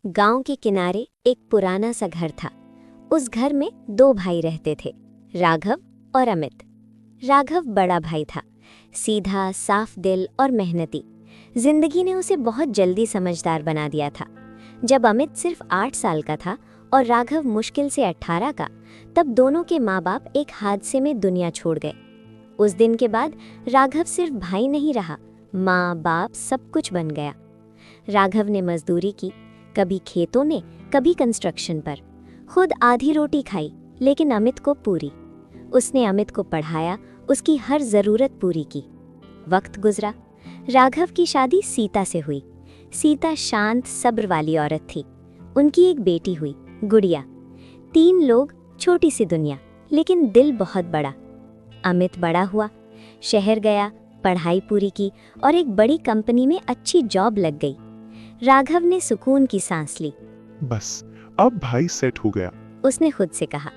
गांव के किनारे एक पुराना सा घर था। उस घर में दो भाई रहते थे, राघव और अमित। राघव बड़ा भाई था, सीधा, साफ दिल और मेहनती। जिंदगी ने उसे बहुत जल्दी समझदार बना दिया था। जब अमित सिर्फ 8 साल का था और राघव मुश्किल से 18 का, तब दोनों के माँ बाप एक हादसे में दुनिया छोड़ गए। उस दिन के बाद राघव सिर्फ भाई नहीं रहा, माँ बाप सब कुछ बन गया। राघव ने मजदूरी की, कभी खेतों में, कभी कंस्ट्रक्शन पर। खुद आधी रोटी खाई, लेकिन अमित को पूरी। उसने अमित को पढ़ाया, उसकी हर जरूरत पूरी की। वक्त गुजरा, राघव की शादी सीता से हुई। सीता शांत, सब्र वाली औरत थी। उनकी एक बेटी हुई, गुड़िया। 3 लोग, छोटी सी दुनिया, लेकिन दिल बहुत बड़ा। अमित बड़ा हुआ, शहर गया, पढ़ाई पूरी की और एक बड़ी कंपनी में अच्छी जॉब लग गई। राघव ने सुकून की सांस ली। बस अब भाई सेट हो गया, उसने खुद से कहा।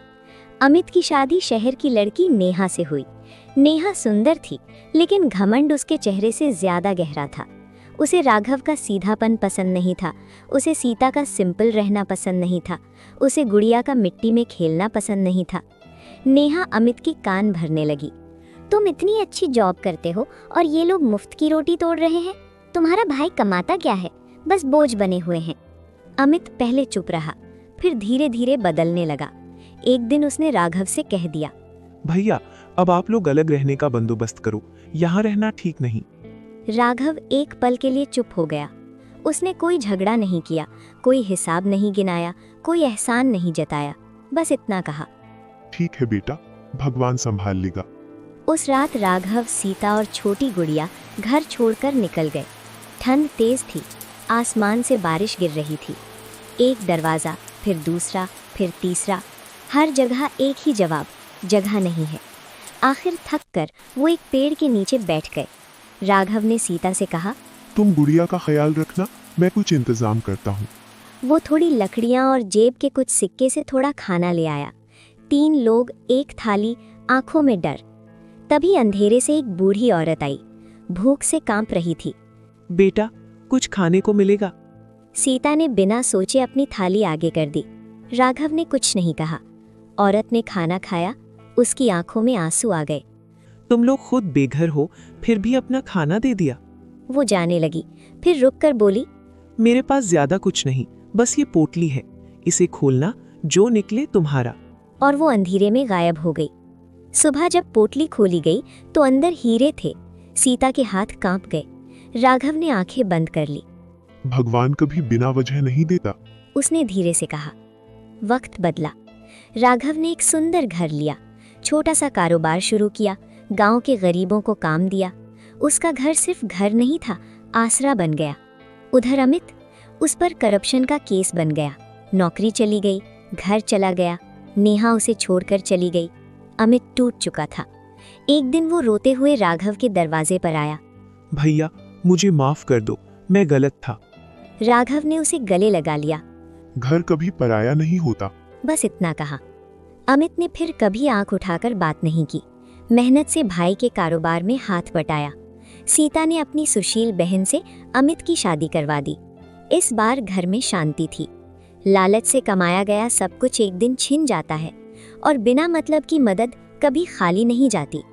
अमित की शादी शहर की लड़की नेहा से हुई। नेहा सुंदर थी, लेकिन घमंड उसके चेहरे से ज्यादा गहरा था। उसे राघव का सीधापन पसंद नहीं था, उसे सीता का सिंपल रहना पसंद नहीं था, उसे गुड़िया का मिट्टी में खेलना पसंद नहीं था। नेहा अमित के कान भरने लगी। तुम इतनी अच्छी जॉब करते हो और ये लोग मुफ्त की रोटी तोड़ रहे हैं। तुम्हारा भाई कमाता क्या है? बस बोझ बने हुए हैं। अमित पहले चुप रहा, फिर धीरे धीरे बदलने लगा। एक दिन उसने राघव से कह दिया, भैया अब आप लोग अलग रहने का बंदोबस्त करो, यहाँ रहना ठीक नहीं। राघव एक पल के लिए चुप हो गया। उसने कोई झगड़ा नहीं किया, कोई हिसाब नहीं गिनाया, कोई एहसान नहीं जताया, बस इतना कहा, ठीक है बेटा, भगवान संभाल लेगा। उस रात राघव, सीता और छोटी गुड़िया घर छोड़कर निकल गए। ठंड तेज थी, आसमान से बारिश गिर रही थी। एक दरवाज़ा, फिर दूसरा, फिर तीसरा, हर जगह एक ही जवाब, जगह नहीं है। आखिर थक कर वो एक पेड़ के नीचे बैठ गए। राघव ने सीता से कहा, तुम गुड़िया का ख्याल रखना, मैं कुछ इंतजाम करता हूँ। वो थोड़ी लकड़ियाँ और जेब के कुछ सिक्के से थोड़ा खाना ले आया। 3 लोग, एक थाली, आंखों में डर। तभी अंधेरे से एक बूढ़ी औरत आई, भूख से कांप रही थी। बेटा, कुछ खाने को मिलेगा? सीता ने बिना सोचे अपनी थाली आगे कर दी। राघव ने कुछ नहीं कहा। औरत ने खाना खाया, उसकी आंखों में आंसू आ गए। तुम लोग खुद बेघर हो, फिर भी अपना खाना दे दिया। वो जाने लगी, फिर रुककर बोली, मेरे पास ज्यादा कुछ नहीं, बस ये पोटली है, इसे खोलना, जो निकले तुम्हारा। और वो अंधेरे में गायब हो गई। सुबह जब पोटली खोली गई तो अंदर हीरे थे। सीता के हाथ कांप गए। राघव ने आंखें बंद कर ली। भगवान कभी बिना वजह नहीं देता, उसने धीरे से कहा। वक्त बदला। राघव ने एक सुंदर घर लिया, छोटा सा कारोबार शुरू किया, गांव के गरीबों को काम दिया। उसका घर सिर्फ घर नहीं था, आसरा बन गया। उधर अमित, उस पर करप्शन का केस बन गया। नौकरी चली गई, घर चला गया, नेहा उसे छोड़कर चली गई। अमित टूट चुका था। एक दिन वो रोते हुए राघव के दरवाजे पर आया। भैया, मुझे माफ कर दो, मैं गलत था। राघव ने उसे गले लगा लिया। घर कभी पराया नहीं होता, बस इतना कहा। अमित ने फिर कभी आंख उठाकर बात नहीं की। मेहनत से भाई के कारोबार में हाथ बटाया। सीता ने अपनी सुशील बहन से अमित की शादी करवा दी। इस बार घर में शांति थी। लालच से कमाया गया सब कुछ एक दिन छिन जाता है, और बिना मतलब की मदद कभी खाली नहीं जाती।